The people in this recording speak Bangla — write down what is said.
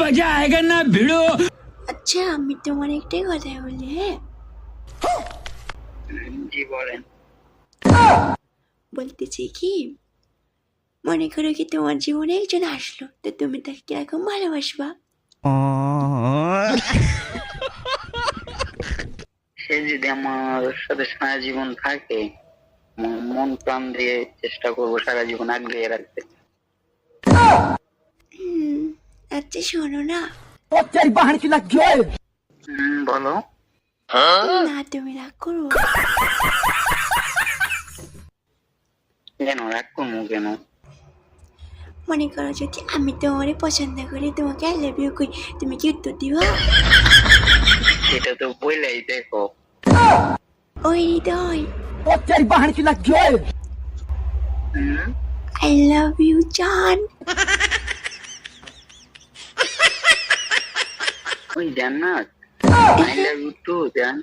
मजा आएगा ना भिड़ो। আচ্ছা আমি তোমার একটাই কথা বলি, হ্যাঁ জি বলেন। বলতেছি কি, মনে করো কি তোমার জীবনে একজন আসলো, তো তুমি তাকে কিরকম ভালোবাসবা? সে যদি আমার সাথে সারা জীবন থাকে, মন প্রাণ দিয়ে চেষ্টা করবো সারা জীবন আগলিয়ে রাখতে। আচ্ছা শোনো না। বলো। না তুমি রাগ করো? কেন রাগ করবো কেন? মনে করো যদি আমি তোমারে পছন্দ করি, তোমাকে আই লাভ ইউ কই, তুমি কি উত্তর দিবা? সেটা তো বললেই দেখো। ওই হৃদয়, আই লাভ ইউ জান। ওই জান্নাত, আই লাভ ইউ টু জান।